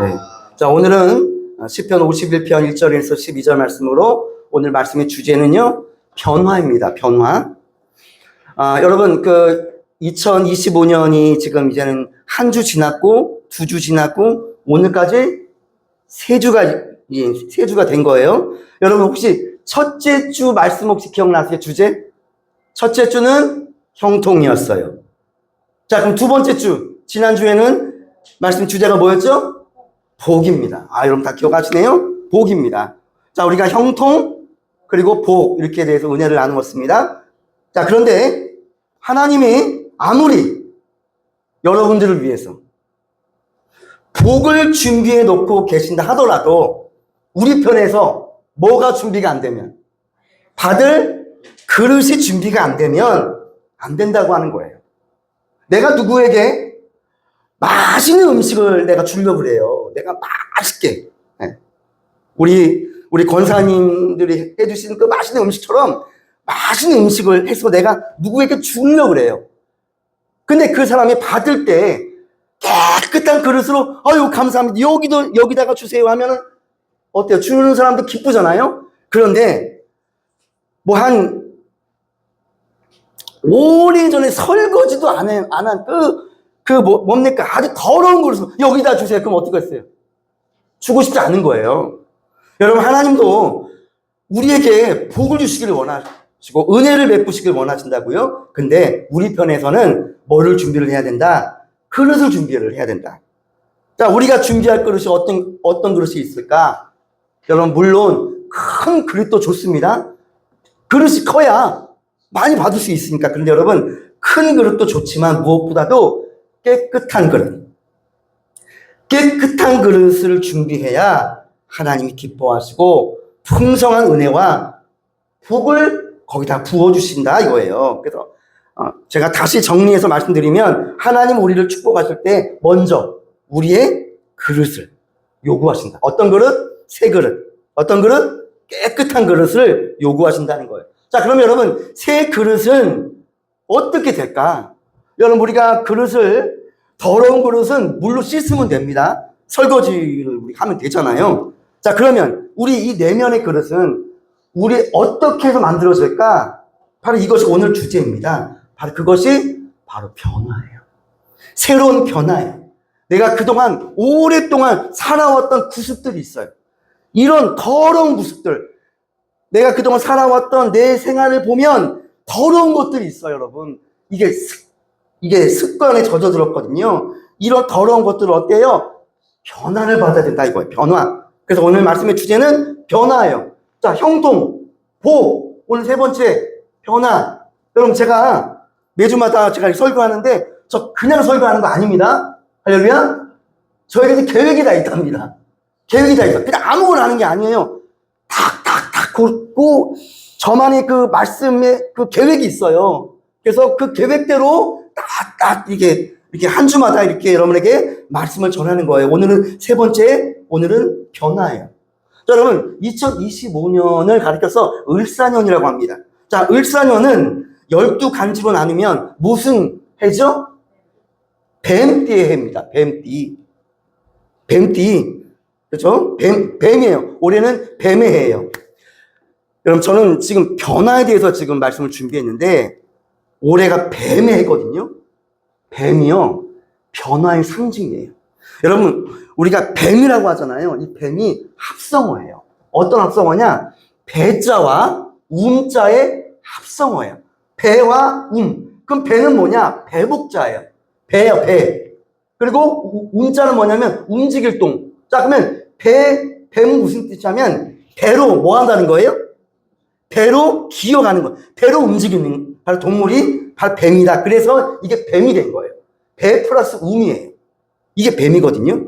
네. 자, 오늘은 시편 51편 1절에서 12절 말씀으로 오늘 말씀의 주제는요, 변화입니다. 변화. 여러분, 2025년이 지금 이제는 한 주 지났고, 두 주 지났고, 오늘까지 세 주가 된 거예요. 여러분, 혹시 첫째 주 말씀 혹시 기억나세요? 주제? 첫째 주는 형통이었어요. 자, 그럼 두 번째 주, 지난주에는 말씀 주제가 뭐였죠? 복입니다. 여러분 다 기억하시네요? 복입니다. 자, 우리가 형통, 그리고 복, 이렇게 대해서 은혜를 나누었습니다. 자, 그런데 하나님이 아무리 여러분들을 위해서 복을 준비해 놓고 계신다 하더라도 우리 편에서 뭐가 준비가 안 되면, 받을 그릇이 준비가 안 되면 안 된다고 하는 거예요. 내가 누구에게 맛있는 음식을 내가 주려고 그래요. 내가 맛있게. 우리 권사님들이 해주시는 그 맛있는 음식처럼 맛있는 음식을 해서 내가 누구에게 주려고 그래요. 근데 그 사람이 받을 때 깨끗한 그릇으로, 아유, 감사합니다. 여기다가 주세요 하면은 어때요? 주는 사람도 기쁘잖아요? 그런데 오래전에 설거지도 안 한 뭡니까? 아주 더러운 그릇을 여기다 주세요. 그럼 어떡하겠어요? 주고 싶지 않은 거예요. 여러분, 하나님도 우리에게 복을 주시기를 원하시고 은혜를 베푸시기를 원하신다고요. 근데 우리 편에서는 뭐를 준비를 해야 된다? 그릇을 준비를 해야 된다. 자, 우리가 준비할 그릇이 어떤 그릇이 있을까? 여러분, 물론 큰 그릇도 좋습니다. 그릇이 커야 많이 받을 수 있으니까. 그런데 여러분, 큰 그릇도 좋지만 무엇보다도 깨끗한 그릇을 준비해야 하나님이 기뻐하시고 풍성한 은혜와 복을 거기다 부어주신다 이거예요. 그래서 제가 다시 정리해서 말씀드리면, 하나님 우리를 축복하실 때 먼저 우리의 그릇을 요구하신다. 어떤 그릇? 새 그릇. 어떤 그릇? 깨끗한 그릇을 요구하신다는 거예요. 자, 그럼 여러분, 새 그릇은 어떻게 될까? 여러분, 우리가 더러운 그릇은 물로 씻으면 됩니다. 설거지를 우리가 하면 되잖아요. 자, 그러면 우리 이 내면의 그릇은 우리 어떻게 해서 만들어질까? 바로 이것이 오늘 주제입니다. 그것이 바로 변화예요. 새로운 변화예요. 내가 그동안 오랫동안 살아왔던 구습들이 있어요. 이런 더러운 구습들, 내가 그동안 살아왔던 내 생활을 보면 더러운 것들이 있어요, 여러분. 이게 습관에 젖어들었거든요. 이런 더러운 것들을 어때요? 변화를 받아야 된다 이거예요. 변화. 그래서 오늘 말씀의 주제는 변화예요. 자, 형통, 복. 오늘 세 번째, 변화. 여러분, 제가 매주마다 제가 설교하는데 저 그냥 설교하는 거 아닙니다. 할렐루야. 저에게는 계획이 다 있답니다. 계획이 다 있어. 그냥 아무거나 하는 게 아니에요. 탁탁탁 긋고 저만의 그 말씀에 그 계획이 있어요. 그래서 그 계획대로 딱 이렇게 한 주마다 이렇게 여러분에게 말씀을 전하는 거예요. 오늘은 세 번째, 오늘은 변화예요. 자, 여러분, 2025년을 가리켜서 을사년이라고 합니다. 자, 을사년은 12간지로 나누면 무슨 해죠? 뱀띠의 해입니다. 뱀띠. 그렇죠? 뱀이에요. 올해는 뱀의 해예요. 여러분, 저는 지금 변화에 대해서 지금 말씀을 준비했는데, 올해가 뱀의 해거든요. 뱀이요, 변화의 상징이에요. 여러분, 우리가 뱀이라고 하잖아요. 이 뱀이 합성어예요. 어떤 합성어냐? 배자와 움자의 합성어예요. 배와 그럼 배는 뭐냐? 배복자예요. 배예요, 배. 그리고 움자는 뭐냐면 움직일 동. 자, 그러면 뱀은 무슨 뜻이냐면 배로 뭐 한다는 거예요? 배로 기어가는 거. 배로 움직이는 바로 동물이 바로 뱀이다. 그래서 이게 뱀이 된 거예요. 배 플러스 움이에요. 이게 뱀이거든요.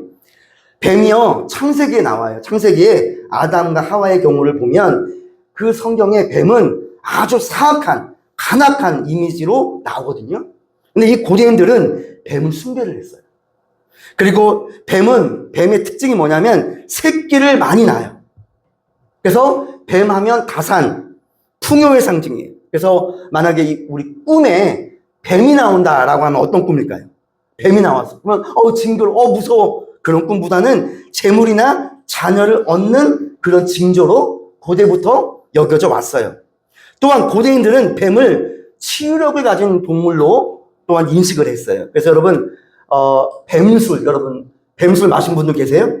뱀이요, 창세기에 나와요. 창세기에 아담과 하와의 경우를 보면 그 성경에 뱀은 아주 사악한, 간악한 이미지로 나오거든요. 근데 이 고대인들은 뱀을 숭배를 했어요. 그리고 뱀의 특징이 뭐냐면 새끼를 많이 낳아요. 그래서 뱀하면 다산, 풍요의 상징이에요. 그래서 만약에 우리 꿈에 뱀이 나온다라고 하면 어떤 꿈일까요? 뱀이 나왔어. 그러면 징그러워, 무서워. 그런 꿈보다는 재물이나 자녀를 얻는 그런 징조로 고대부터 여겨져 왔어요. 또한 고대인들은 뱀을 치유력을 가진 동물로 또한 인식을 했어요. 그래서 여러분, 뱀술 마신 분들 계세요?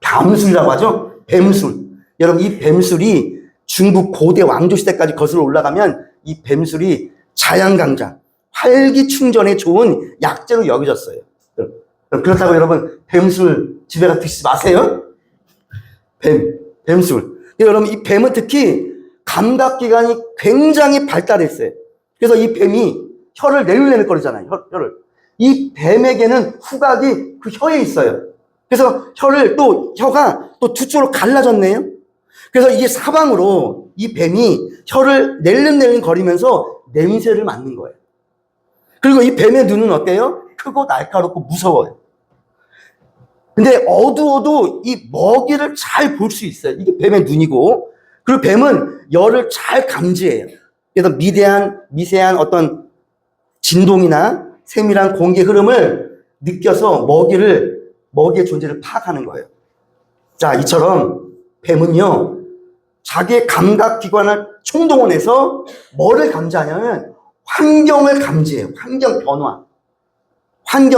밤술이라고 하죠? 뱀술. 여러분, 이 뱀술이 중국 고대 왕조 시대까지 거슬러 올라가면 이 뱀술이 자양강장, 활기충전에 좋은 약재로 여겨졌어요. 그렇다고 여러분, 뱀술 집에 가 드시지 마세요. 뱀술. 여러분, 이 뱀은 특히 감각기관이 굉장히 발달했어요. 그래서 이 뱀이 혀를 내밀내밀거리잖아요. 혀를. 이 뱀에게는 후각이 그 혀에 있어요. 그래서 혀가 또 두 쪽으로 갈라졌네요. 그래서 이게 사방으로 이 뱀이 혀를 낼름낼름 거리면서 냄새를 맡는 거예요. 그리고 이 뱀의 눈은 어때요? 크고 날카롭고 무서워요. 근데 어두워도 이 먹이를 잘 볼 수 있어요. 이게 뱀의 눈이고, 그리고 뱀은 열을 잘 감지해요. 그래서 미세한 어떤 진동이나 세밀한 공기 흐름을 느껴서 먹이의 존재를 파악하는 거예요. 자, 이처럼 뱀은요, 자기의 감각기관을 총동원해서 뭐를 감지하냐면 환경을 감지해요. 환경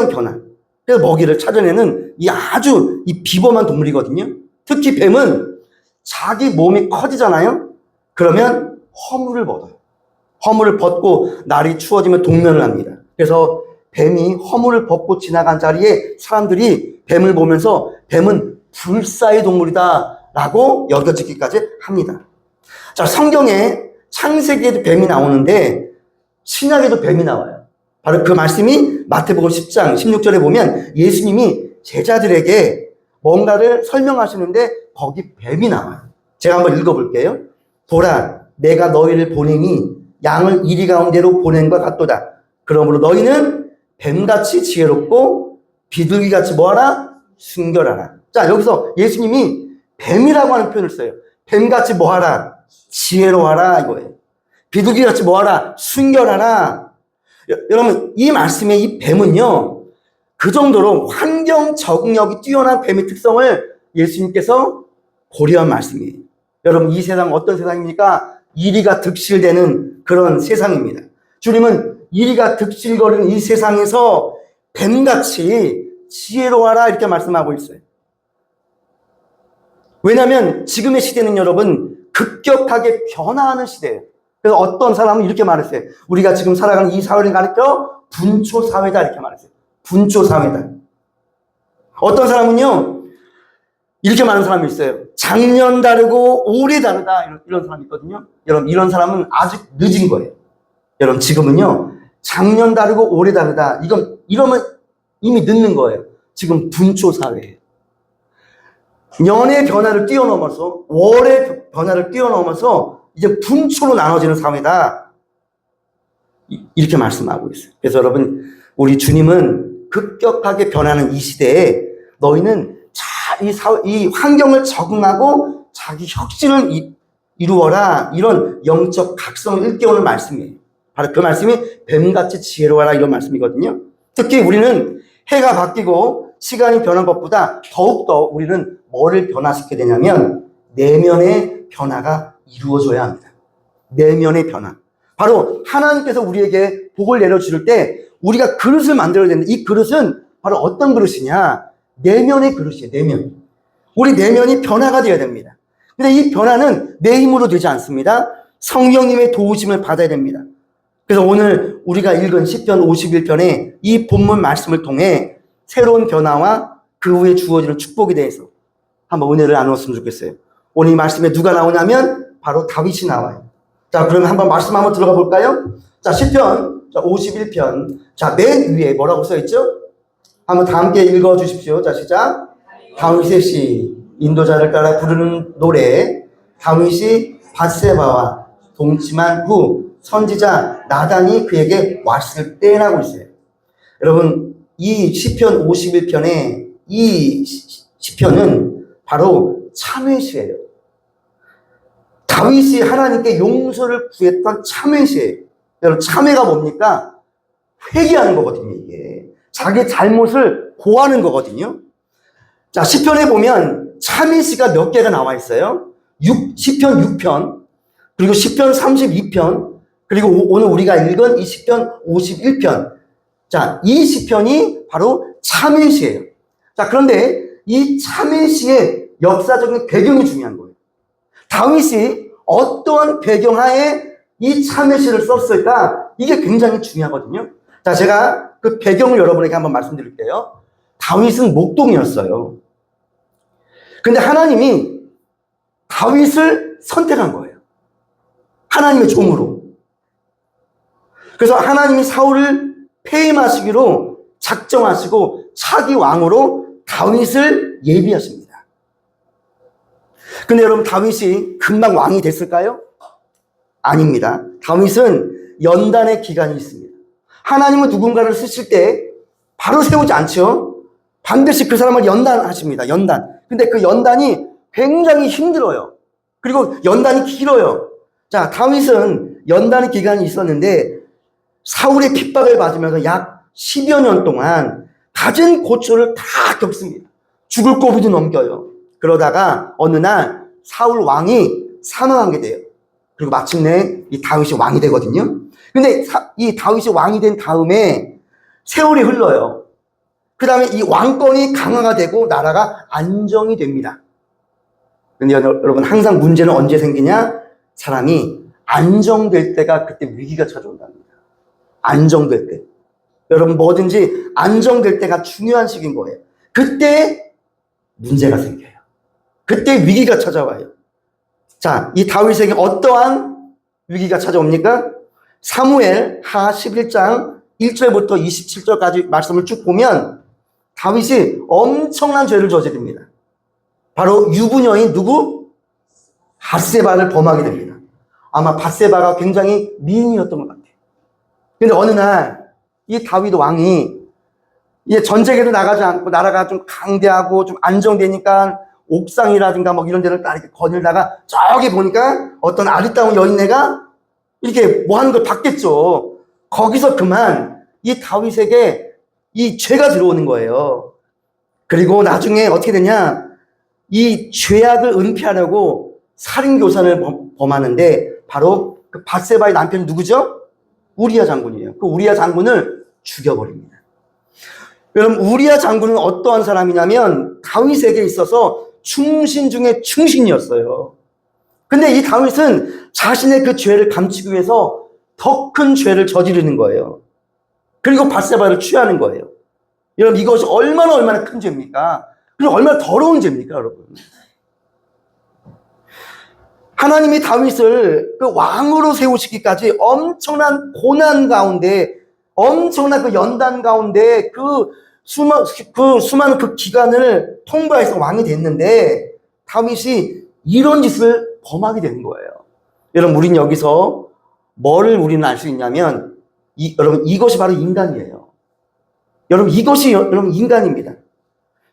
변화. 그래서 먹이를 찾아내는 아주 비범한 동물이거든요. 특히 뱀은 자기 몸이 커지잖아요. 그러면 허물을 벗어요. 허물을 벗고 날이 추워지면 동면을 합니다. 그래서 뱀이 허물을 벗고 지나간 자리에 사람들이 뱀을 보면서 뱀은 불사의 동물이다라고 여겨지기까지 합니다. 자, 성경에 창세기에도 뱀이 나오는데 신약에도 뱀이 나와요. 바로 그 말씀이 마태복음 10장 16절에 보면 예수님이 제자들에게 뭔가를 설명하시는데 거기 뱀이 나와요. 제가 한번 읽어볼게요. 보라, 내가 너희를 보내니 양을 이리 가운데로 보낸 것 같도다. 그러므로 너희는 뱀같이 지혜롭고 비둘기같이 뭐하라? 순결하라. 자, 여기서 예수님이 뱀이라고 하는 표현을 써요. 뱀같이 뭐하라? 지혜로워하라 이거예요. 비둘기같이 뭐하라? 순결하라. 여러분, 이 말씀의 이 뱀은요, 그 정도로 환경 적응력이 뛰어난 뱀의 특성을 예수님께서 고려한 말씀이에요. 여러분, 이 세상 어떤 세상입니까? 이리가 득실되는 그런 세상입니다. 주님은 이리가 득실거리는 이 세상에서 뱀같이 지혜로워하라 이렇게 말씀하고 있어요. 왜냐하면 지금의 시대는 여러분 급격하게 변화하는 시대예요. 그래서 어떤 사람은 이렇게 말했어요. 우리가 지금 살아가는 이 사회를 가리켜 분초사회다 이렇게 말했어요. 분초사회다. 어떤 사람은요 이렇게 말하는 사람이 있어요. 작년 다르고 올해 다르다 이런 사람이 있거든요. 여러분, 이런 사람은 아직 늦은 거예요. 여러분, 지금은요 작년 다르고 올해 다르다 이러면 이미 늦는 거예요. 지금 분초사회예요. 년의 변화를 뛰어넘어서 월의 변화를 뛰어넘어서 이제 분초로 나눠지는 사회다 이렇게 말씀하고 있어요. 그래서 여러분, 우리 주님은 급격하게 변하는 이 시대에 너희는 이 환경을 적응하고 자기 혁신을 이루어라 이런 영적 각성을 일깨우는 말씀이에요. 바로 그 말씀이 뱀같이 지혜로워라 이런 말씀이거든요. 특히 우리는 해가 바뀌고 시간이 변한 것보다 더욱더 우리는 뭐를 변화시켜야 되냐면 내면의 변화가 이루어져야 합니다. 내면의 변화. 바로 하나님께서 우리에게 복을 내려주실 때 우리가 그릇을 만들어야 되는데 이 그릇은 바로 어떤 그릇이냐? 내면의 그릇이에요. 내면. 우리 내면이 변화가 되어야 됩니다. 근데 이 변화는 내 힘으로 되지 않습니다. 성령님의 도우심을 받아야 됩니다. 그래서 오늘 우리가 읽은 시편 51편의 이 본문 말씀을 통해 새로운 변화와 그 후에 주어지는 축복에 대해서 한번 은혜를 나누었으면 좋겠어요. 오늘 이 말씀에 누가 나오냐면 바로 다윗이 나와요. 자, 그러면 한번 말씀 한번 들어가 볼까요? 자, 시편 51편. 자, 맨 위에 뭐라고 써있죠? 한번 다 함께 읽어 주십시오. 자, 시작. 다윗의 시, 인도자를 따라 부르는 노래. 다윗이 밧세바와 동침한 후 선지자 나단이 그에게 왔을 때라고 있어요. 여러분, 이 시편 51편의 이 시편은 바로 참회시예요. 다윗이 하나님께 용서를 구했던 참회시예요. 여러분, 참회가 뭡니까? 회개하는 거거든요, 이게. 자기 잘못을 고하는 거거든요. 자, 시편에 보면 참회시가 몇 개가 나와 있어요. 시편 6편, 그리고 시편 32편, 그리고 오늘 우리가 읽은 이 시편 51편. 자, 이 시편이 바로 참회시예요. 자, 그런데 이 참회시의 역사적인 배경이 중요한 거예요. 다윗이 어떠한 배경하에 이 참회시를 썼을까? 이게 굉장히 중요하거든요. 자, 제가 그 배경을 여러분에게 한번 말씀드릴게요. 다윗은 목동이었어요. 근데 하나님이 다윗을 선택한 거예요. 하나님의 종으로. 그래서 하나님이 사울을 폐임하시기로 작정하시고 차기 왕으로 다윗을 예비하십니다. 근데 여러분, 다윗이 금방 왕이 됐을까요? 아닙니다. 다윗은 연단의 기간이 있습니다. 하나님은 누군가를 쓰실 때 바로 세우지 않죠. 반드시 그 사람을 연단하십니다. 연단. 근데 그 연단이 굉장히 힘들어요. 그리고 연단이 길어요. 자, 다윗은 연단의 기간이 있었는데 사울의 핍박을 받으면서 약 10여 년 동안 갖은 고초를 다 겪습니다. 죽을 고비도 넘겨요. 그러다가 어느 날 사울 왕이 사망하게 돼요. 그리고 마침내 이 다윗이 왕이 되거든요. 근데 이 다윗이 왕이 된 다음에 세월이 흘러요. 그 다음에 이 왕권이 강화가 되고 나라가 안정이 됩니다. 근데 여러분, 항상 문제는 언제 생기냐? 사람이 안정될 때가 그때 위기가 찾아온답니다. 안정될 때. 여러분, 뭐든지 안정될 때가 중요한 시기인 거예요. 그때 문제가 생겨요. 그때 위기가 찾아와요. 자, 이 다윗에게 어떠한 위기가 찾아옵니까? 사무엘 하 11장 1절부터 27절까지 말씀을 쭉 보면 다윗이 엄청난 죄를 저지릅니다. 바로 유부녀인 누구? 밧세바를 범하게 됩니다. 아마 밧세바가 굉장히 미인이었던 것 같아요. 근데 어느 날 이 다윗 왕이 이제 전쟁에도 나가지 않고 나라가 좀 강대하고 좀 안정되니까 옥상이라든가 뭐 이런 데를 딱 이렇게 거닐다가 저기 보니까 어떤 아리따운 여인네가 이렇게 뭐 하는 걸 봤겠죠. 거기서 그만 이 다윗에게 이 죄가 들어오는 거예요. 그리고 나중에 어떻게 되냐? 이 죄악을 은폐하려고 살인교사를 범하는데 바로 그 밧세바의 남편이 누구죠? 우리야 장군이에요. 그 우리야 장군을 죽여버립니다. 여러분, 우리야 장군은 어떠한 사람이냐면 다윗에게 있어서 충신 중에 충신이었어요. 근데 이 다윗은 자신의 그 죄를 감추기 위해서 더 큰 죄를 저지르는 거예요. 그리고 밧세바를 취하는 거예요. 여러분, 이것이 얼마나 큰 죄입니까? 그리고 얼마나 더러운 죄입니까, 여러분? 하나님이 다윗을 그 왕으로 세우시기까지 엄청난 고난 가운데, 엄청난 그 연단 가운데 그 수많은 그 기간을 통과해서 왕이 됐는데 다윗이 이런 짓을 범하게 되는 거예요. 여러분, 우린 여기서 뭐를 우리는 알 수 있냐면 여러분, 이것이 바로 인간이에요. 여러분, 이것이 여러분 인간입니다.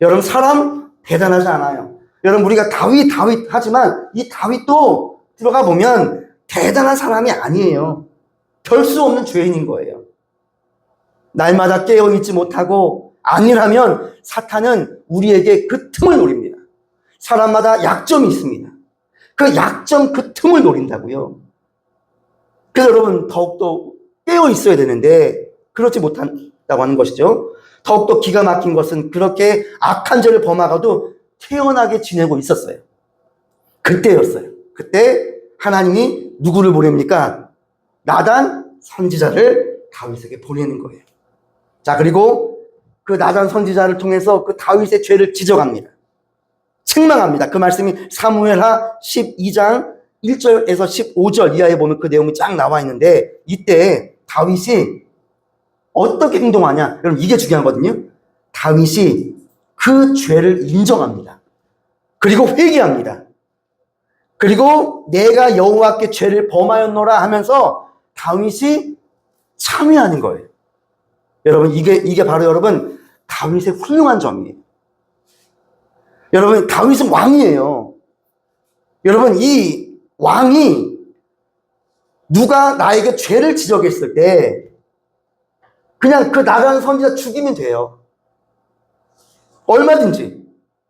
여러분, 사람 대단하지 않아요. 여러분, 우리가 다윗 하지만 이 다윗도 들어가 보면 대단한 사람이 아니에요. 별 수 없는 죄인인 거예요. 날마다 깨어있지 못하고 아니라면 사탄은 우리에게 그 틈을 노립니다. 사람마다 약점이 있습니다. 그 약점, 그 틈을 노린다고요. 그래서 여러분, 더욱더 깨어있어야 되는데 그렇지 못한다고 하는 것이죠. 더욱더 기가 막힌 것은 그렇게 악한 죄를 범하고도 태연하게 지내고 있었어요. 그때였어요. 그때 하나님이 누구를 보냅니까? 나단 선지자를 다윗에게 보내는 거예요. 자, 그리고 그 나단 선지자를 통해서 그 다윗의 죄를 지적합니다. 책망합니다. 그 말씀이 사무엘하 12장 1절에서 15절 이하에 보면 그 내용이 쫙 나와 있는데 이때 다윗이 어떻게 행동하냐? 여러분, 이게 중요하거든요. 다윗이 그 죄를 인정합니다. 그리고 회개합니다. 그리고 내가 여호와께 죄를 범하였노라 하면서 다윗이 참회하는 거예요. 여러분, 이게 바로 여러분 다윗의 훌륭한 점이에요. 여러분, 다윗은 왕이에요. 여러분, 이 왕이 누가 나에게 죄를 지적했을 때 그냥 그 나가는 선지자 죽이면 돼요. 얼마든지.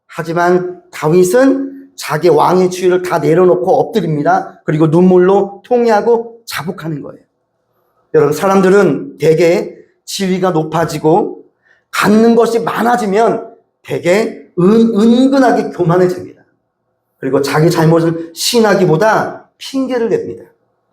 하지만 다윗은 자기 왕의 지위를 다 내려놓고 엎드립니다. 그리고 눈물로 통회하고 자복하는 거예요. 여러분, 사람들은 대개 지위가 높아지고 갖는 것이 많아지면 대개 은근하게 교만해집니다. 그리고 자기 잘못을 시인하기보다 핑계를 냅니다.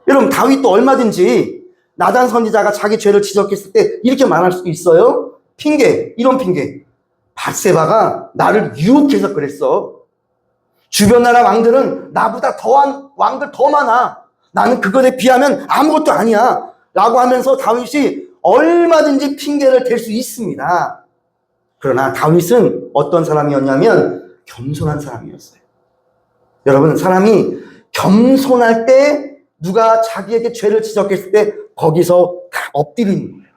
여러분, 다윗도 얼마든지 나단 선지자가 자기 죄를 지적했을 때 이렇게 말할 수도 있어요. 핑계, 이런 핑계. 밧세바가 나를 유혹해서 그랬어. 주변 나라 왕들은 나보다 더한 왕들 더 많아. 나는 그것에 비하면 아무것도 아니야. 라고 하면서 다윗이 얼마든지 핑계를 댈 수 있습니다. 그러나 다윗은 어떤 사람이었냐면 겸손한 사람이었어요. 여러분, 사람이 겸손할 때 누가 자기에게 죄를 지적했을 때 거기서 다 엎드리는 거예요.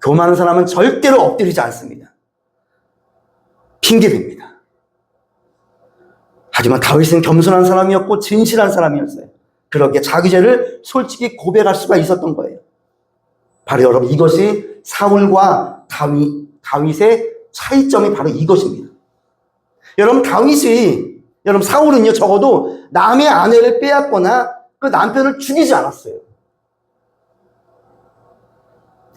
교만한 사람은 절대로 엎드리지 않습니다. 핑계댑니다. 하지만 다윗은 겸손한 사람이었고 진실한 사람이었어요. 그렇게 자기 죄를 솔직히 고백할 수가 있었던 거예요. 바로 여러분, 이것이 사울과 다윗의 차이점이 바로 이것입니다. 여러분, 사울은요, 적어도 남의 아내를 빼앗거나 그 남편을 죽이지 않았어요.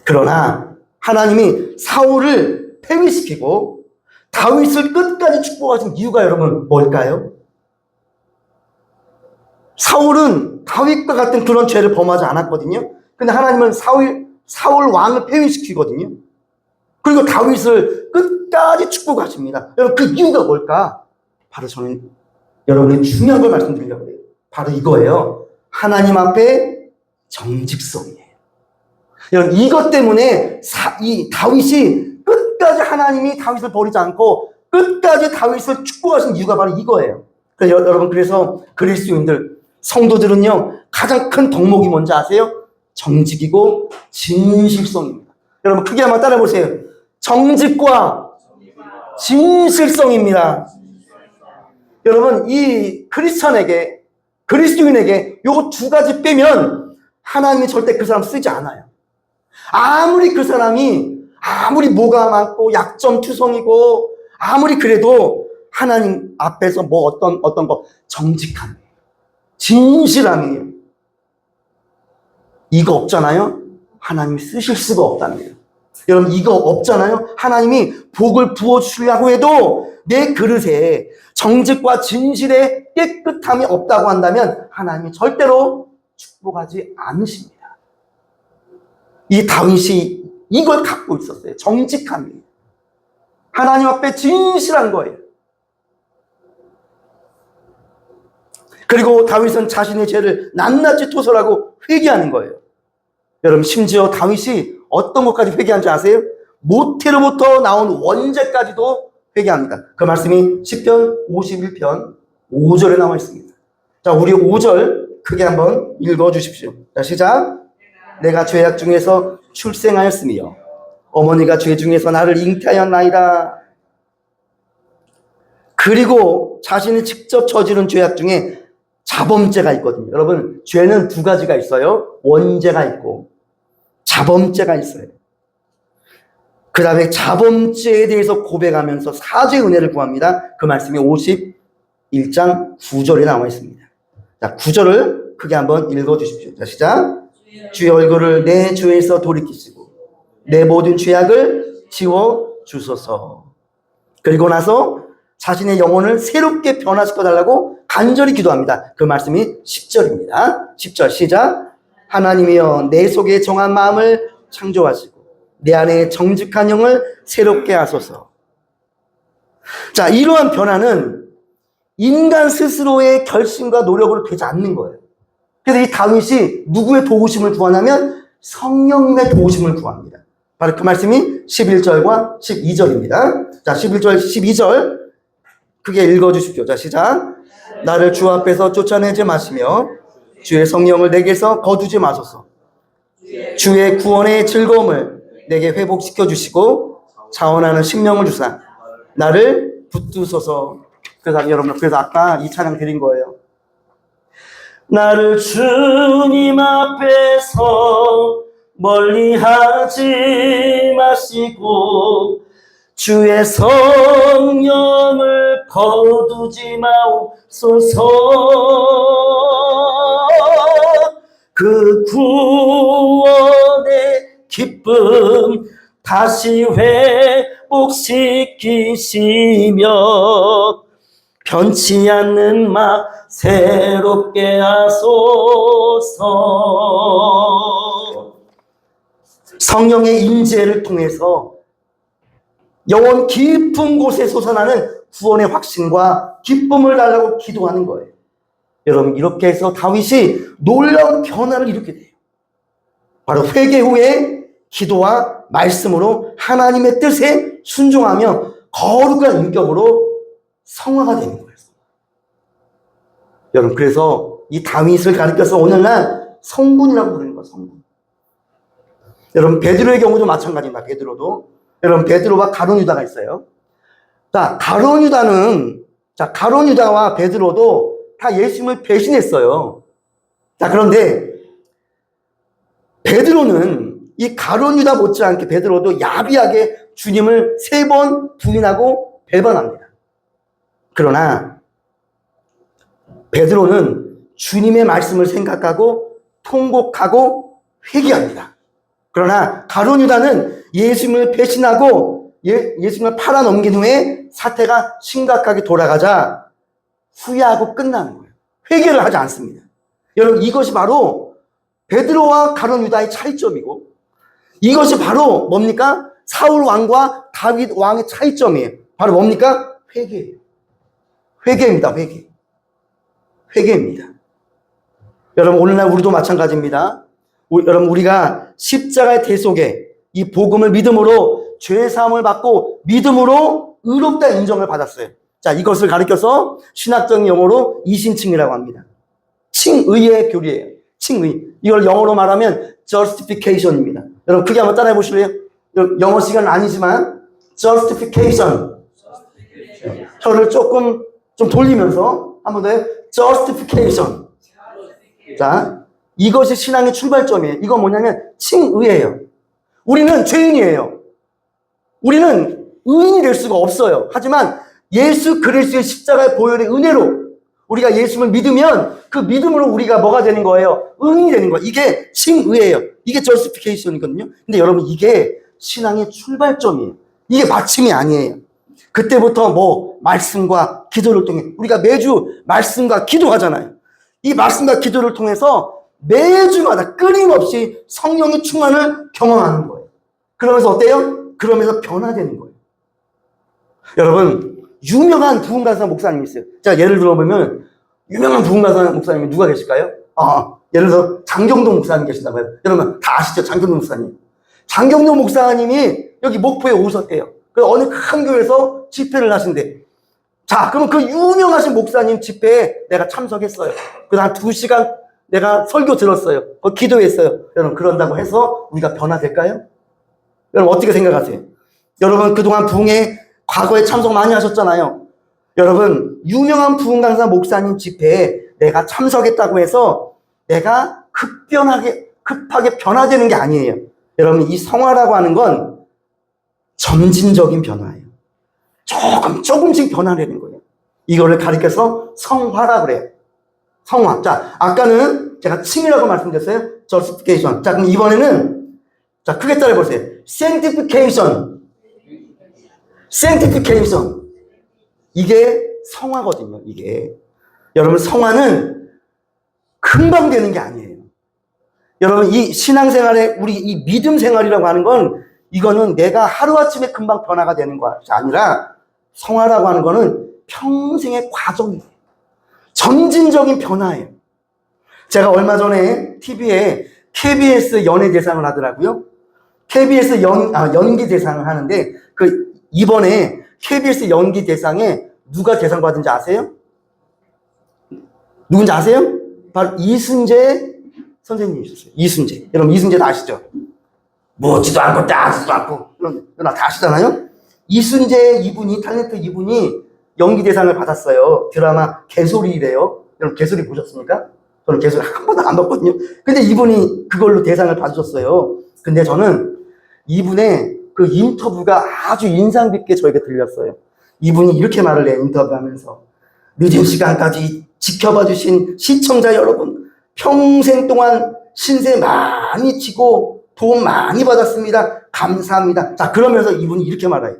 그러나 하나님이 사울을 폐위시키고 다윗을 끝까지 축복하신 이유가 여러분 뭘까요? 사울은 다윗과 같은 그런 죄를 범하지 않았거든요. 근데 하나님은 사울 왕을 폐위시키거든요. 그리고 다윗을 끝까지 축복하십니다. 여러분, 그 이유가 뭘까? 바로 저는 여러분이 중요한 걸 말씀드리려고 해요. 바로 이거예요. 하나님 앞에 정직성이에요. 여러분, 이것 때문에 이 다윗이 끝까지 하나님이 다윗을 버리지 않고 끝까지 다윗을 축복하신 이유가 바로 이거예요. 여러분, 그래서 그리스도인들, 성도들은요, 가장 큰 덕목이 뭔지 아세요? 정직이고 진실성입니다. 여러분, 크게 한번 따라 보세요. 정직과 진실성입니다. 여러분, 이 그리스도인에게 요거 두 가지 빼면 하나님이 절대 그 사람 쓰지 않아요. 아무리 그 사람이 뭐가 많고 약점투성이고 아무리 그래도 하나님 앞에서 뭐 어떤 거 정직함, 진실함이에요. 이거 없잖아요? 하나님이 쓰실 수가 없답니다. 여러분, 이거 없잖아요? 하나님이 복을 부어주려고 해도 내 그릇에 정직과 진실의 깨끗함이 없다고 한다면 하나님이 절대로 축복하지 않으십니다. 이 다윗이 이걸 갖고 있었어요. 정직함이. 하나님 앞에 진실한 거예요. 그리고 다윗은 자신의 죄를 낱낱이 토설하고 회개하는 거예요. 여러분, 심지어 다윗이 어떤 것까지 회개한 줄 아세요? 모태로부터 나온 원죄까지도 회개합니다. 그 말씀이 시편 51편 5절에 나와 있습니다. 자, 우리 5절 크게 한번 읽어주십시오. 자, 시작. 내가 죄악 중에서 출생하였으며 어머니가 죄 중에서 나를 잉태하였나이다. 그리고 자신이 직접 저지른 죄악 중에 자범죄가 있거든요. 여러분, 죄는 두 가지가 있어요. 원죄가 있고 자범죄가 있어요. 그 다음에 자범죄에 대해서 고백하면서 사죄의 은혜를 구합니다. 그 말씀이 51장 9절에 나와 있습니다. 자, 9절을 크게 한번 읽어주십시오. 자, 시작. 주의 얼굴을 내 죄에서 돌이키시고 내 모든 죄악을 지워주소서. 그리고 나서 자신의 영혼을 새롭게 변화시켜달라고 간절히 기도합니다. 그 말씀이 10절입니다. 10절 시작. 하나님이여 내 속에 정한 마음을 창조하시고 내 안에 정직한 영을 새롭게 하소서. 자, 이러한 변화는 인간 스스로의 결심과 노력으로 되지 않는 거예요. 그래서 이 다윗이 누구의 도우심을 구하냐면 성령님의 도우심을 구합니다. 바로 그 말씀이 11절과 12절입니다. 자, 11절, 12절 크게 읽어주십시오. 자, 시작. 나를 주 앞에서 쫓아내지 마시며 주의 성령을 내게서 거두지 마소서. 주의 구원의 즐거움을 내게 회복시켜 주시고 자원하는 심령을 주사 나를 붙드소서. 그래서 여러분, 그래서 아까 이 찬양 드린 거예요. 나를 주님 앞에서 멀리하지 마시고 주의 성령을 거두지 마옵소서. 그 구원의 기쁨 다시 회복시키시며 변치 않는 막 새롭게 하소서. 성령의 임재를 통해서 영혼 깊은 곳에 솟아나는 구원의 확신과 기쁨을 달라고 기도하는 거예요. 여러분, 이렇게 해서 다윗이 놀라운 변화를 일으키게 돼요. 바로 회개 후에 기도와 말씀으로 하나님의 뜻에 순종하며 거룩한 인격으로 성화가 되는 거예요. 여러분, 그래서 이 다윗을 가리켜서 오늘날 성군이라고 부르는 거예요. 성군. 여러분, 베드로의 경우도 마찬가지입니다. 베드로도. 여러분, 베드로와 가룟 유다가 있어요. 자, 가룟 유다와 베드로도 다 예수님을 배신했어요. 자, 그런데 베드로는 이 가룟 유다 못지않게 베드로도 야비하게 주님을 3번 부인하고 배반합니다. 그러나 베드로는 주님의 말씀을 생각하고 통곡하고 회개합니다. 그러나 가룟 유다는 예수님을 배신하고 예수님을 팔아넘긴 후에 사태가 심각하게 돌아가자 후회하고 끝나는 거예요. 회개를 하지 않습니다. 여러분, 이것이 바로 베드로와 가룟 유다의 차이점이고, 이것이 바로 뭡니까? 사울 왕과 다윗 왕의 차이점이에요. 바로 뭡니까? 회개예요. 회개입니다. 회개입니다. 여러분, 오늘날 우리도 마찬가지입니다. 여러분, 우리가 십자가의 대속에 이 복음을 믿음으로 죄 사함을 받고 믿음으로 의롭다 인정을 받았어요. 자, 이것을 가리켜서 신학적인 용어로 이신칭이라고 합니다. 칭의의 교리예요. 칭의. 이걸 영어로 말하면 justification입니다. 여러분, 크게 한번 따라해 보실래요? 영어 시간은 아니지만 justification. 혀를 조금 좀 돌리면서 한번 더 해요. justification. 자, 이것이 신앙의 출발점이에요. 이건 뭐냐면 칭의예요. 우리는 죄인이에요. 우리는 의인이 될 수가 없어요. 하지만 예수 그리스도의 십자가의 보혈의 은혜로 우리가 예수를 믿으면 그 믿음으로 우리가 뭐가 되는 거예요? 의인이 되는 거예요. 이게 칭의예요. 이게 justification이거든요. 근데 여러분, 이게 신앙의 출발점이에요. 이게 마침이 아니에요. 그때부터 말씀과 기도를 통해 우리가 매주 말씀과 기도하잖아요. 이 말씀과 기도를 통해서 매주마다 끊임없이 성령의 충만을 경험하는 거예요. 그러면서 어때요? 그러면서 변화되는 거예요. 여러분, 유명한 부흥가사 목사님이 있어요. 자, 예를 들어보면 유명한 부흥가사 목사님이 누가 계실까요? 예를 들어 장경동 목사님 계신다고 해요. 여러분 다 아시죠? 장경동 목사님. 장경동 목사님이 여기 목포에 오셨대요. 그래서 어느 큰 교회에서 집회를 하신대. 자, 그러면 그 유명하신 목사님 집회에 내가 참석했어요. 그래서 한 2시간 내가 설교 들었어요. 기도했어요. 여러분, 그런다고 해서 우리가 변화될까요? 여러분, 어떻게 생각하세요? 여러분, 그동안 부흥회 과거에 참석 많이 하셨잖아요. 여러분, 유명한 부흥 강사 목사님 집회에 내가 참석했다고 해서 내가 급하게 변화되는 게 아니에요. 여러분, 이 성화라고 하는 건 점진적인 변화예요. 조금씩 변화되는 거예요. 이거를 가리켜서 성화라 그래요. 성화. 자, 아까는 제가 칭이라고 말씀드렸어요. justification. 자, 그럼 이번에는, 자, 크게 따라해보세요. sanctification. 이게 성화거든요, 이게. 여러분, 성화는 금방 되는 게 아니에요. 여러분, 이 신앙생활에, 우리 이 믿음 생활이라고 하는 건, 이거는 내가 하루아침에 금방 변화가 되는 것이 아니라, 성화라고 하는 거는 평생의 과정이에요. 점진적인 변화예요. 제가 얼마 전에 TV에 KBS 연예대상을 하더라고요. KBS 연기대상을 하는데, 이번에 KBS 연기대상에 누가 대상 받은지 아세요? 누군지 아세요? 바로 이순재 선생님이셨어요. 이순재. 여러분, 이순재 다 아시죠? 묻지도 않고 따지도 않고. 다 아시잖아요? 이순재 탤런트 이분이 연기대상을 받았어요. 드라마 개소리래요. 여러분, 개소리 보셨습니까? 저는 개소리 한 번도 안 봤거든요. 근데 이분이 그걸로 대상을 받으셨어요. 근데 저는 이분의 그 인터뷰가 아주 인상 깊게 저에게 들렸어요. 이분이 이렇게 말을 해요. 인터뷰하면서 늦은 시간까지 지켜봐 주신 시청자 여러분, 평생 동안 신세 많이 지고 도움 많이 받았습니다. 감사합니다. 자, 그러면서 이분이 이렇게 말해요.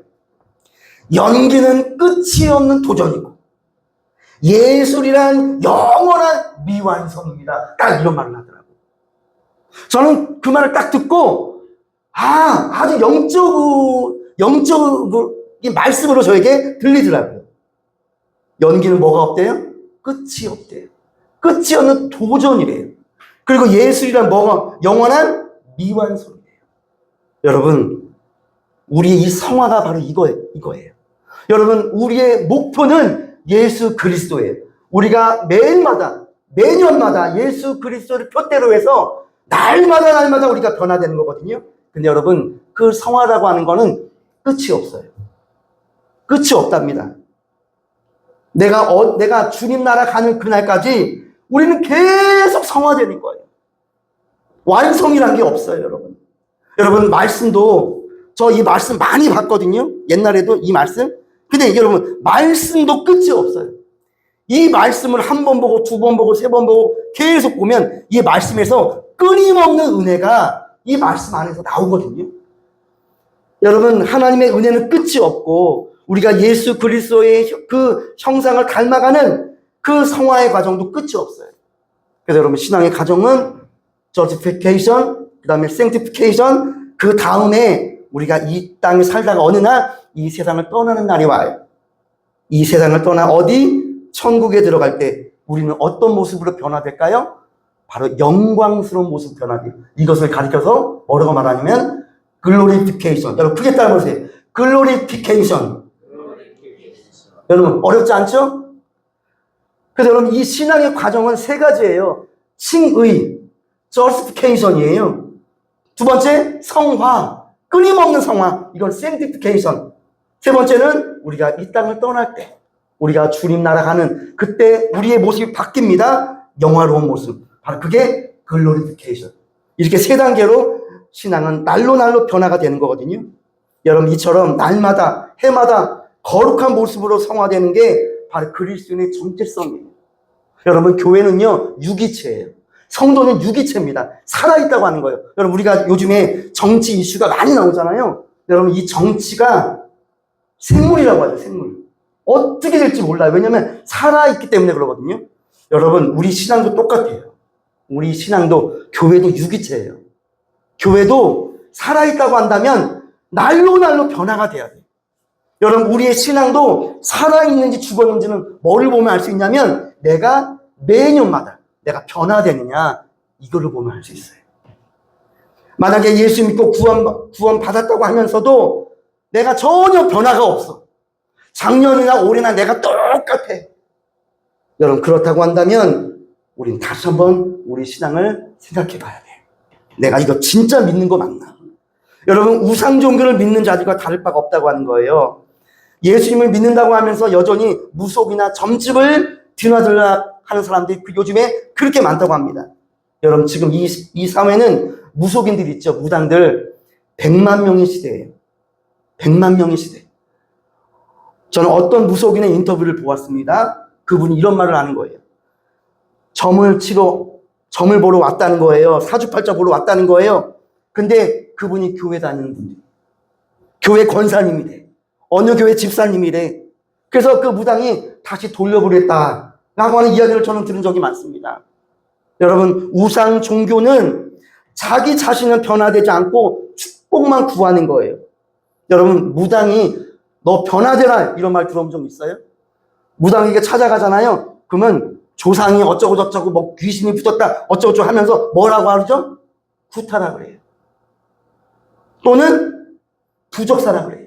연기는 끝이 없는 도전이고 예술이란 영원한 미완성입니다. 딱 이런 말을 하더라고요. 저는 그 말을 딱 듣고 아주 영적인 말씀으로 저에게 들리더라고요. 연기는 뭐가 없대요? 끝이 없대요. 끝이 없는 도전이래요. 그리고 예술이란 뭐가? 영원한 미완성이래요. 여러분, 우리의 이 성화가 바로 이거예요. 여러분, 우리의 목표는 예수 그리스도예요. 우리가 매년마다 예수 그리스도를 표대로 해서 날마다 우리가 변화되는 거거든요. 근데 여러분, 그 성화라고 하는 거는 끝이 없어요. 끝이 없답니다. 내가 주님 나라 가는 그날까지 우리는 계속 성화되는 거예요. 완성이란 게 없어요, 여러분. 여러분, 말씀도 저 이 말씀 많이 봤거든요. 옛날에도 이 말씀. 근데 여러분, 말씀도 끝이 없어요. 이 말씀을 한 번 보고 두 번 보고 세 번 보고 계속 보면 이 말씀에서 끊임없는 은혜가 이 말씀 안에서 나오거든요. 여러분, 하나님의 은혜는 끝이 없고 우리가 예수 그리스도의 그 형상을 닮아가는 그 성화의 과정도 끝이 없어요. 그래서 여러분, 신앙의 과정은 justification, 그 다음에 sanctification, 그 다음에 우리가 이 땅에 살다가 어느 날 이 세상을 떠나는 날이 와요. 이 세상을 떠나 어디? 천국에 들어갈 때 우리는 어떤 모습으로 변화될까요? 바로 영광스러운 모습으로 변화돼요. 이것을 가리켜서 뭐라고 말하냐면 glorification. 여러분 크게 따라보세요. glorification. 여러분 어렵지 않죠? 그래서 여러분 이 신앙의 과정은 세 가지예요. 칭의, justification이에요. 두 번째 성화, 끊임없는 성화. 이건 sanctification. 세 번째는 우리가 이 땅을 떠날 때 우리가 주님 나라 가는 그때 우리의 모습이 바뀝니다. 영화로운 모습. 바로 그게 glorification. 이렇게 세 단계로 신앙은 날로 변화가 되는 거거든요. 여러분 이처럼 날마다 해마다 거룩한 모습으로 성화되는 게 바로 그리스도인의 정체성이에요. 여러분 교회는요 유기체예요. 성도는 유기체입니다. 살아있다고 하는 거예요. 여러분 우리가 요즘에 정치 이슈가 많이 나오잖아요. 여러분 이 정치가 생물이라고 하죠. 생물. 어떻게 될지 몰라요. 왜냐하면 살아있기 때문에 그러거든요. 여러분 우리 신앙도 똑같아요. 우리 신앙도 교회도 유기체예요. 교회도 살아있다고 한다면 날로 변화가 돼야 돼요. 여러분 우리의 신앙도 살아있는지 죽었는지는 뭐를 보면 알 수 있냐면 내가 매년마다 내가 변화되느냐 이걸로 보면 알 수 있어요. 만약에 예수 믿고 구원 받았다고 하면서도 내가 전혀 변화가 없어. 작년이나 올해나 내가 똑같아. 여러분 그렇다고 한다면 우린 다시 한번 우리 신앙을 생각해 봐야 돼요. 내가 이거 진짜 믿는 거 맞나? 여러분 우상 종교를 믿는 자들과 다를 바가 없다고 하는 거예요. 예수님을 믿는다고 하면서 여전히 무속이나 점집을 드나들라 하는 사람들이 요즘에 그렇게 많다고 합니다. 여러분 지금 이 사회는 무속인들 있죠. 무당들 100만 명의 시대예요. 100만 명의 시대. 저는 어떤 무속인의 인터뷰를 보았습니다. 그분이 이런 말을 하는 거예요. 점을 보러 왔다는 거예요. 사주팔자 보러 왔다는 거예요. 근데 그분이 교회 다니는 분들. 교회 권사님이래. 어느 교회 집사님이래. 그래서 그 무당이 다시 돌려보냈다 라고 하는 이야기를 저는 들은 적이 많습니다. 여러분 우상 종교는 자기 자신은 변화되지 않고 축복만 구하는 거예요. 여러분 무당이 너 변화되라 이런 말 들어본 적 있어요? 무당에게 찾아가잖아요. 그러면 조상이 어쩌고 저쩌고 뭐 귀신이 붙었다 어쩌고 저쩌고 하면서 뭐라고 하죠? 구타라 그래요. 또는 부적사라 그래요.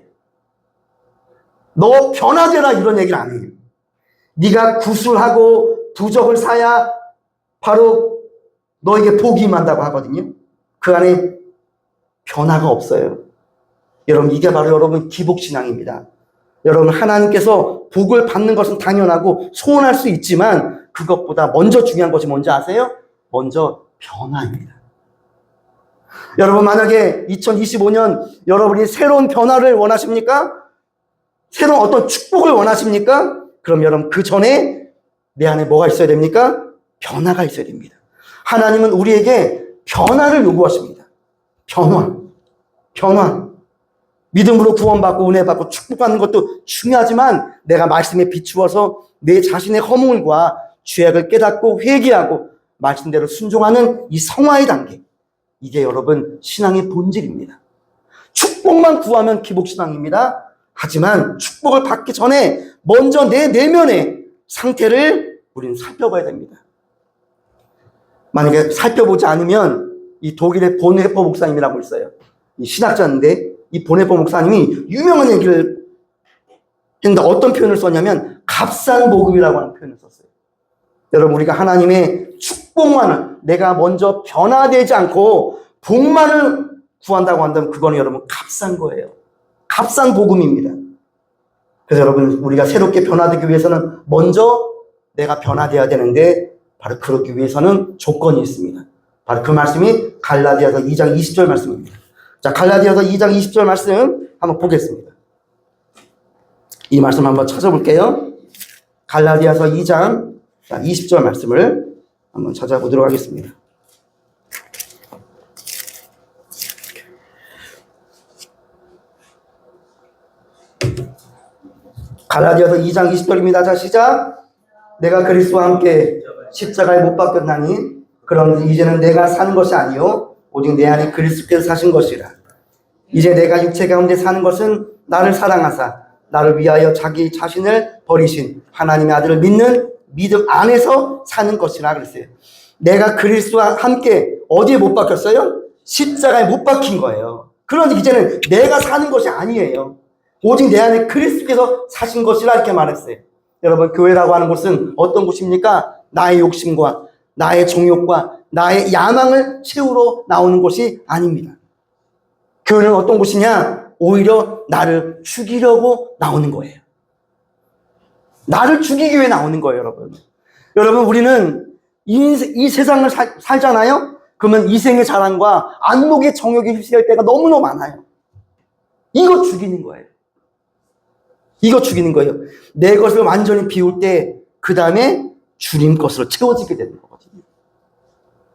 너 변화되라 이런 얘기를 안 해요. 네가 구술하고 부적을 사야 바로 너에게 복이 임한다고 하거든요. 그 안에 변화가 없어요. 여러분 이게 바로 여러분 기복신앙입니다. 여러분 하나님께서 복을 받는 것은 당연하고 소원할 수 있지만 그것보다 먼저 중요한 것이 뭔지 아세요? 먼저 변화입니다. 여러분 만약에 2025년 여러분이 새로운 변화를 원하십니까? 새로운 어떤 축복을 원하십니까? 그럼 여러분 그 전에 내 안에 뭐가 있어야 됩니까? 변화가 있어야 됩니다. 하나님은 우리에게 변화를 요구하십니다. 변화. 믿음으로 구원받고 은혜받고 축복받는 것도 중요하지만 내가 말씀에 비추어서 내 자신의 허물과 죄악을 깨닫고 회개하고 말씀대로 순종하는 이 성화의 단계, 이게 여러분 신앙의 본질입니다. 축복만 구하면 기복신앙입니다. 하지만 축복을 받기 전에 먼저 내 내면의 상태를 우리는 살펴봐야 됩니다. 만약에 살펴보지 않으면 이 독일의 본헤퍼 목사님이라고 있어요. 이 신학자인데 이 본헤퍼 목사님이 유명한 얘기를 했는데 어떤 표현을 썼냐면 값싼 복음이라고 하는 표현을 썼어요. 여러분 우리가 하나님의 축복만을 내가 먼저 변화되지 않고 복만을 구한다고 한다면 그거는 여러분 값싼 거예요. 값싼 복음입니다. 그래서 여러분 우리가 새롭게 변화되기 위해서는 먼저 내가 변화되어야 되는데 바로 그러기 위해서는 조건이 있습니다. 바로 그 말씀이 갈라디아서 2장 20절 말씀입니다. 자, 갈라디아서 2장 20절 말씀 한번 보겠습니다. 이 말씀 한번 찾아볼게요. 갈라디아서 2장 20절 말씀을 한번 찾아보도록 하겠습니다. 갈라디아서 2장 20절입니다. 자, 시작. 내가 그리스도와 함께 십자가에 못 박혔나니 그럼 이제는 내가 사는 것이 아니요 오직 내 안에 그리스도께서 사신 것이라. 이제 내가 육체 가운데 사는 것은 나를 사랑하사 나를 위하여 자기 자신을 버리신 하나님의 아들을 믿는 믿음 안에서 사는 것이라 그랬어요. 내가 그리스도와 함께 어디에 못 박혔어요? 십자가에 못 박힌 거예요. 그러니 이제는 내가 사는 것이 아니에요. 오직 내 안에 그리스도께서 사신 것이라 이렇게 말했어요. 여러분 교회라고 하는 곳은 어떤 곳입니까? 나의 욕심과 나의 정욕과 나의 야망을 채우러 나오는 곳이 아닙니다. 교회는 어떤 곳이냐? 오히려 나를 죽이려고 나오는 거예요. 나를 죽이기 위해 나오는 거예요, 여러분. 여러분, 우리는 이 세상을 살잖아요? 그러면 이생의 자랑과 안목의 정욕에 휩쓸릴 때가 너무너무 많아요. 이거 죽이는 거예요. 이거 죽이는 거예요. 내 것을 완전히 비울 때, 그 다음에 주님 것으로 채워지게 되는 거거든요.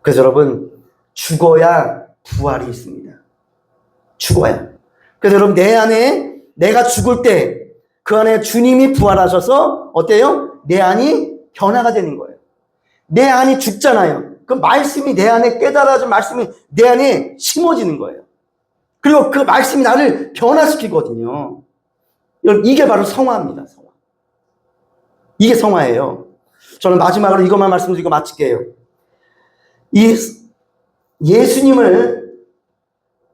그래서 여러분, 죽어야 부활이 있습니다. 죽어야. 그래서 여러분, 내 안에, 내가 죽을 때, 그 안에 주님이 부활하셔서, 어때요? 내 안이 변화가 되는 거예요. 내 안이 죽잖아요. 그 말씀이 내 안에 깨달아진 말씀이 내 안에 심어지는 거예요. 그리고 그 말씀이 나를 변화시키거든요. 이게 바로 성화입니다. 성화. 이게 성화예요. 저는 마지막으로 이것만 말씀드리고 마칠게요. 이 예수님을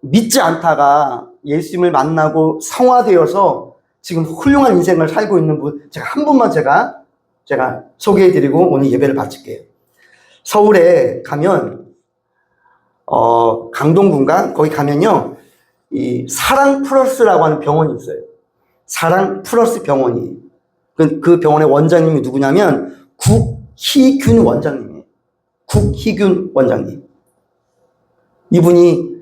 믿지 않다가 예수님을 만나고 성화되어서 지금 훌륭한 인생을 살고 있는 분, 제가 한 분만 제가 소개해드리고 오늘 예배를 마칠게요. 서울에 가면, 강동군가? 거기 가면요, 이 사랑 플러스라고 하는 병원이 있어요. 사랑 플러스 병원이. 그 병원의 원장님이 누구냐면, 국희균 원장님이에요. 국희균 원장님. 이분이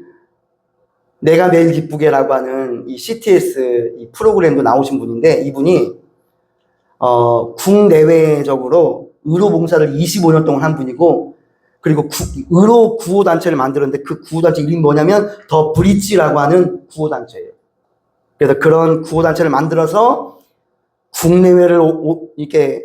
내가 매일 기쁘게라고 하는 이 CTS 이 프로그램도 나오신 분인데, 이분이, 국내외적으로 의료봉사를 25년 동안 한 분이고, 그리고 의료 구호단체를 만들었는데 그 구호단체 이름이 뭐냐면 더 브릿지라고 하는 구호단체예요. 그래서 그런 구호단체를 만들어서 국내외를 이렇게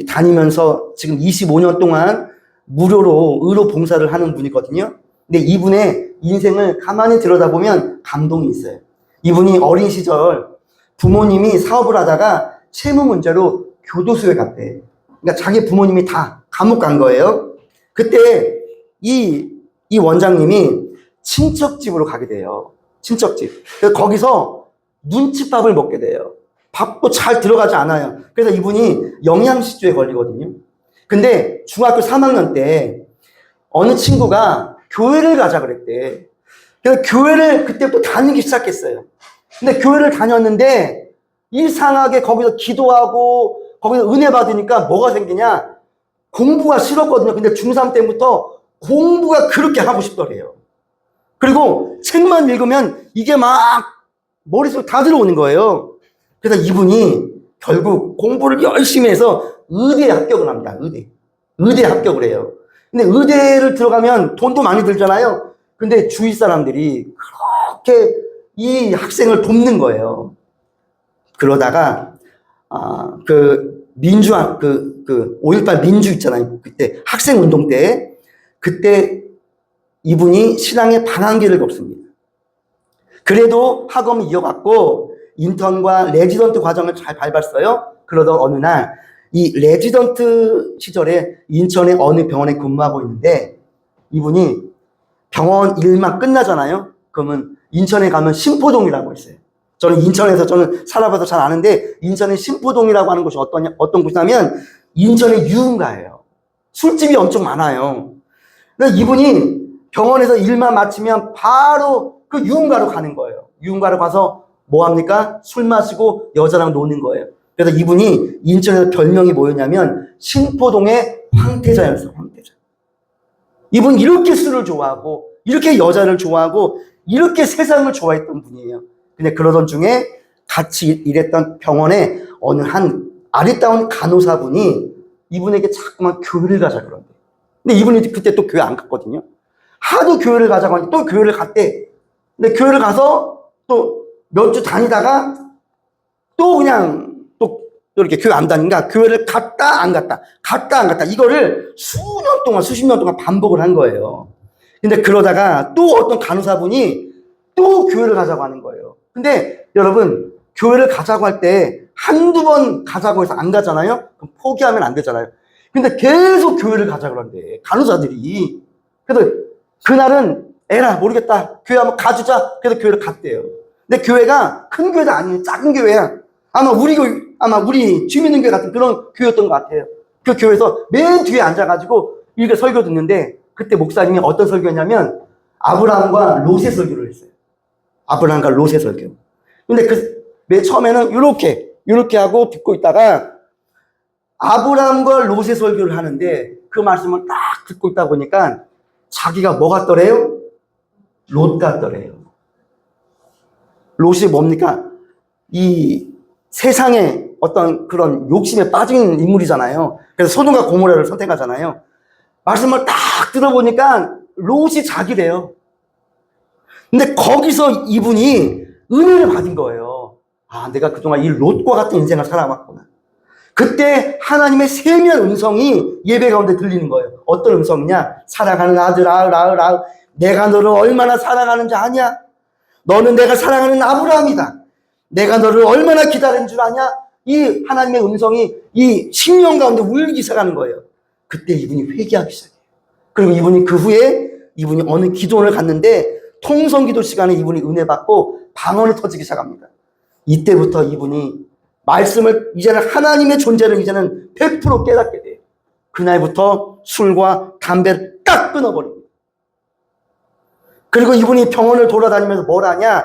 다니면서 지금 25년 동안 무료로 의료 봉사를 하는 분이거든요. 근데 이분의 인생을 가만히 들여다보면 감동이 있어요. 이분이 어린 시절 부모님이 사업을 하다가 채무 문제로 교도소에 갔대. 그러니까 자기 부모님이 다 감옥 간 거예요. 그때 이 원장님이 친척집으로 가게 돼요. 친척집. 그래서 거기서 눈칫밥을 먹게 돼요. 밥도 잘 들어가지 않아요. 그래서 이분이 영양실조에 걸리거든요. 근데 중학교 3학년 때 어느 친구가 교회를 가자 그랬대. 그래서 교회를 그때부터 다니기 시작했어요. 근데 교회를 다녔는데 이상하게 거기서 기도하고 거기서 은혜 받으니까 뭐가 생기냐? 공부가 싫었거든요. 근데 중3 때부터 공부가 그렇게 하고 싶더래요. 그리고 책만 읽으면 이게 막 머릿속에 다 들어오는 거예요. 그래서 이분이 결국 공부를 열심히 해서 의대에 합격을 합니다. 의대에 합격을 해요. 근데 의대를 들어가면 돈도 많이 들잖아요. 근데 주위 사람들이 그렇게 이 학생을 돕는 거예요. 그러다가 그 민주화 그 5.18 민주 있잖아요. 그때 학생 운동 때 그때 이분이 신앙의 방황기를 겪습니다. 그래도 학업을 이어갔고 인턴과 레지던트 과정을 잘 밟았어요. 그러던 어느 날 이 레지던트 시절에 인천의 어느 병원에 근무하고 있는데 이분이 병원 일만 끝나잖아요. 그러면 인천에 가면 신포동이라고 있어요. 저는 인천에서 저는 살아봐서 잘 아는데 인천의 신포동이라고 하는 곳이 어떤 곳이냐면 인천의 유흥가예요. 술집이 엄청 많아요. 그래서 이분이 병원에서 일만 마치면 바로 그 유흥가로 가는 거예요. 유흥가로 가서 뭐 합니까? 술 마시고 여자랑 노는 거예요. 그래서 이분이 인천에서 별명이 뭐였냐면 신포동의 황태자였어요. 황태자. 이분 이렇게 술을 좋아하고 이렇게 여자를 좋아하고 이렇게 세상을 좋아했던 분이에요. 근데 그러던 중에 같이 일했던 병원에 어느 한 아리따운 간호사분이 이분에게 자꾸만 교회를 가자 그런대. 근데 이분이 그때 또 교회 안 갔거든요. 하도 교회를 가자고 하니까 또 교회를 갔대. 근데 교회를 가서 또 몇 주 다니다가 또 그냥 또 이렇게 교회 안 다니니까 교회를 갔다 안 갔다 갔다 안 갔다 이거를 수년 동안 수십 년 동안 반복을 한 거예요. 근데 그러다가 또 어떤 간호사분이 또 교회를 가자고 하는 거예요. 근데 여러분 교회를 가자고 할 때 한두 번 가자고 해서 안 가잖아요? 그럼 포기하면 안 되잖아요. 근데 계속 교회를 가자고 그러는데 간호사들이. 그래서 그날은 에라 모르겠다. 교회 한번 가주자. 그래서 교회를 갔대요. 근데 교회가 큰 교회도 아니에요. 작은 교회야. 아마 우리 주민등교회 같은 그런 교회였던 것 같아요. 그 교회에서 맨 뒤에 앉아가지고 이렇게 설교 듣는데 그때 목사님이 어떤 설교였냐면 아브라함과 롯의 설교를 했어요. 아브라함과 롯의 설교. 근데 맨 처음에는 이렇게 하고 듣고 있다가 아브라함과 롯의 설교를 하는데 그 말씀을 딱 듣고 있다 보니까 자기가 뭐 같더래요? 롯 같더래요. 롯이 뭡니까? 이 세상에 어떤 그런 욕심에 빠진 인물이잖아요. 그래서 소돔과 고모라를 선택하잖아요. 말씀을 딱 들어보니까 롯이 자기래요. 근데 거기서 이분이 은혜를 받은 거예요. 아, 내가 그동안 이 롯과 같은 인생을 살아왔구나. 그때 하나님의 세미한 음성이 예배 가운데 들리는 거예요. 어떤 음성이냐? 사랑하는 아들, 아을. 내가 너를 얼마나 사랑하는지 아냐? 너는 내가 사랑하는 아브라함이다. 내가 너를 얼마나 기다린 줄 아냐? 이 하나님의 음성이 이 심령 가운데 울기 시작하는 거예요. 그때 이분이 회개하기 시작해요. 그리고 이분이 그 후에 이분이 어느 기도원을 갔는데 통성기도 시간에 이분이 은혜 받고 방언이 터지기 시작합니다. 이때부터 이분이 말씀을 이제는 하나님의 존재를 이제는 100% 깨닫게 돼요. 그날부터 술과 담배를 딱 끊어버립니다. 그리고 이분이 병원을 돌아다니면서 뭘 하냐?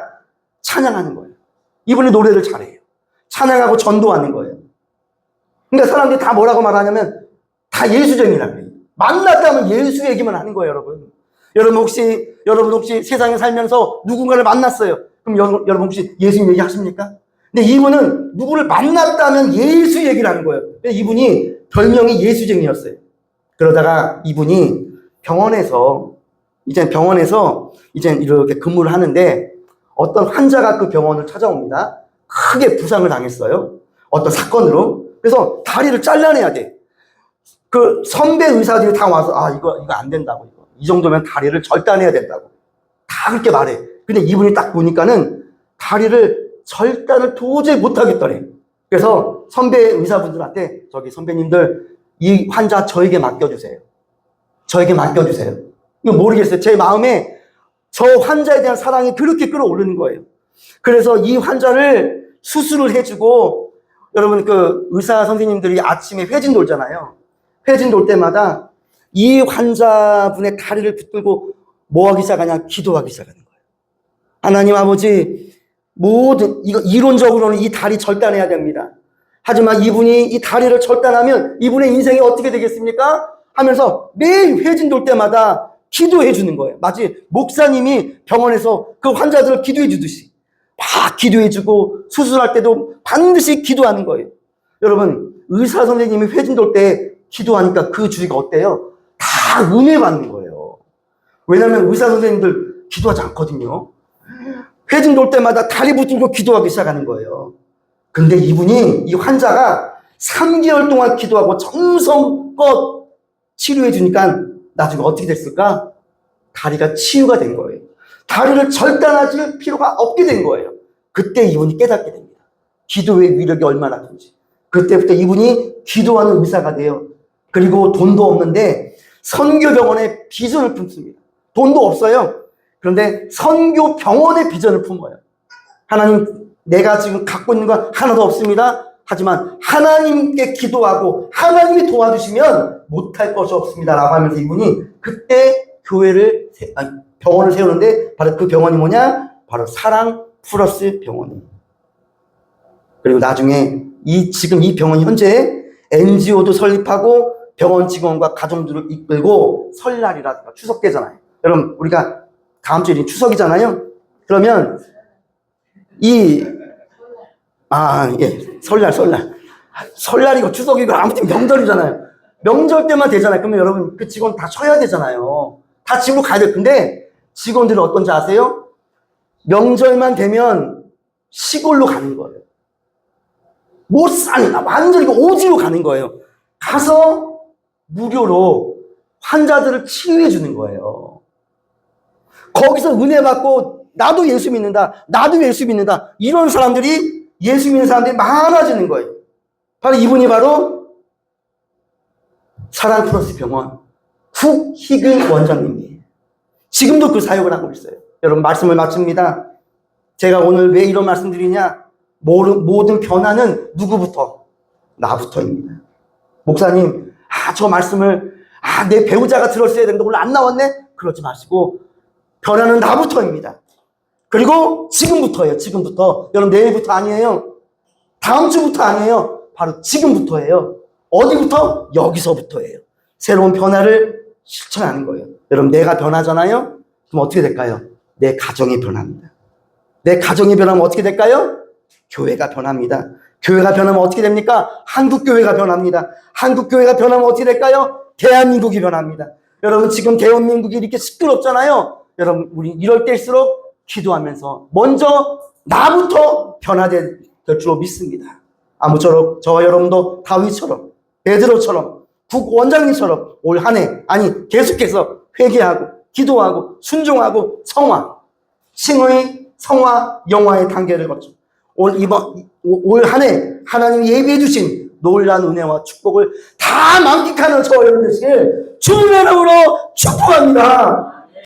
찬양하는 거예요. 이분이 노래를 잘해요. 찬양하고 전도하는 거예요. 그러니까 사람들이 다 뭐라고 말하냐면 다 예수쟁이라고 해요. 만났다면 예수 얘기만 하는 거예요, 여러분. 여러분 혹시 세상에 살면서 누군가를 만났어요. 그럼 여러분 혹시 예수님 얘기 하십니까? 근데 이분은 누구를 만났다면 예수 얘기를 하는 거예요. 이분이 별명이 예수쟁이였어요. 그러다가 이분이 병원에서 이렇게 근무를 하는데 어떤 환자가 그 병원을 찾아옵니다. 크게 부상을 당했어요. 어떤 사건으로. 그래서 다리를 잘라내야 돼. 그 선배 의사들이 다 와서 이거 안 된다고. 이 정도면 다리를 절단해야 된다고. 다 그렇게 말해. 근데 이분이 딱 보니까는 다리를 절단을 도저히 못하겠더래. 그래서 선배 의사분들한테 저기 선배님들 이 환자 저에게 맡겨주세요. 이거 모르겠어요. 제 마음에 저 환자에 대한 사랑이 그렇게 끌어오르는 거예요. 그래서 이 환자를 수술을 해주고 여러분 그 의사 선생님들이 아침에 회진 돌잖아요. 회진 돌 때마다 이 환자분의 다리를 붙들고 뭐 하기 시작하냐? 기도하기 시작하는 거예요. 하나님 아버지 이거 이론적으로는 이 다리 절단해야 됩니다. 하지만 이분이 이 다리를 절단하면 이분의 인생이 어떻게 되겠습니까? 하면서 매일 회진 돌 때마다 기도해 주는 거예요. 마치 목사님이 병원에서 그 환자들을 기도해 주듯이 막 기도해 주고 수술할 때도 반드시 기도하는 거예요. 여러분, 의사 선생님이 회진 돌 때 기도하니까 그 주위가 어때요? 다 은혜 받는 거예요. 왜냐하면 의사 선생님들 기도하지 않거든요. 회진 돌 때마다 다리 붙들고 기도하기 시작하는 거예요. 근데 이분이, 이 환자가 3개월 동안 기도하고 정성껏 치료해 주니까 나중에 어떻게 됐을까? 다리가 치유가 된 거예요. 다리를 절단하실 필요가 없게 된 거예요. 그때 이분이 깨닫게 됩니다. 기도의 위력이 얼마나 큰지. 그때부터 이분이 기도하는 의사가 돼요. 그리고 돈도 없는데 선교병원에 비전을 품습니다. 돈도 없어요. 그런데 선교병원의 비전을 품어요. 하나님, 내가 지금 갖고 있는 건 하나도 없습니다. 하지만 하나님께 기도하고 하나님이 도와주시면 못할 것이 없습니다. 라고 하면서 이분이 그때 병원을 세우는데 바로 그 병원이 뭐냐? 바로 사랑 플러스 병원이에요. 그리고 나중에 지금 이 병원이 현재 NGO도 설립하고 병원 직원과 가정들을 이끌고 설날이라든가 추석 때잖아요. 여러분, 우리가 다음 주에 추석이잖아요. 그러면 설날이고 추석이고 아무튼 명절이잖아요. 명절 때만 되잖아요. 그러면 여러분, 그 직원 다 쉬어야 되잖아요. 다 집으로 가야 될 텐데 직원들은 어떤지 아세요? 명절만 되면 시골로 가는 거예요. 못 사니까 완전히 오지로 가는 거예요. 가서 무료로 환자들을 치유해 주는 거예요. 거기서 은혜 받고 나도 예수 믿는다, 나도 예수 믿는다, 이런 사람들이, 예수 믿는 사람들이 많아지는 거예요. 바로 이분이 바로 사랑 플러스 병원 국희근 원장님이에요. 지금도 그 사역을 하고 있어요. 여러분, 말씀을 마칩니다. 제가 오늘 왜 이런 말씀 드리냐? 모든 변화는 누구부터? 나부터입니다. 목사님, 저 말씀을 내 배우자가 들었어야 되는데 오늘 안 나왔네? 그러지 마시고 변화는 나부터입니다. 그리고 지금부터예요. 지금부터. 여러분, 내일부터 아니에요. 다음 주부터 아니에요. 바로 지금부터예요. 어디부터? 여기서부터예요. 새로운 변화를 실천하는 거예요. 여러분, 내가 변하잖아요? 그럼 어떻게 될까요? 내 가정이 변합니다. 내 가정이 변하면 어떻게 될까요? 교회가 변합니다. 교회가 변하면 어떻게 됩니까? 한국교회가 변합니다. 한국교회가 변하면 어떻게 될까요? 대한민국이 변합니다. 여러분, 지금 대한민국이 이렇게 시끄럽잖아요. 여러분, 우리 이럴 때일수록 기도하면서 먼저 나부터 변화될 줄로 믿습니다. 아무쪼록 저와 여러분도 다윗처럼, 베드로처럼, 국원장님처럼 올 한 해, 계속해서 회개하고 기도하고 순종하고 칭의, 성화, 영화의 단계를 거쳐 올 한 해 하나님이 예비해 주신 놀라운 은혜와 축복을 다 만끽하는 저와 여러분 되시길 주님의 이름으로 축복합니다.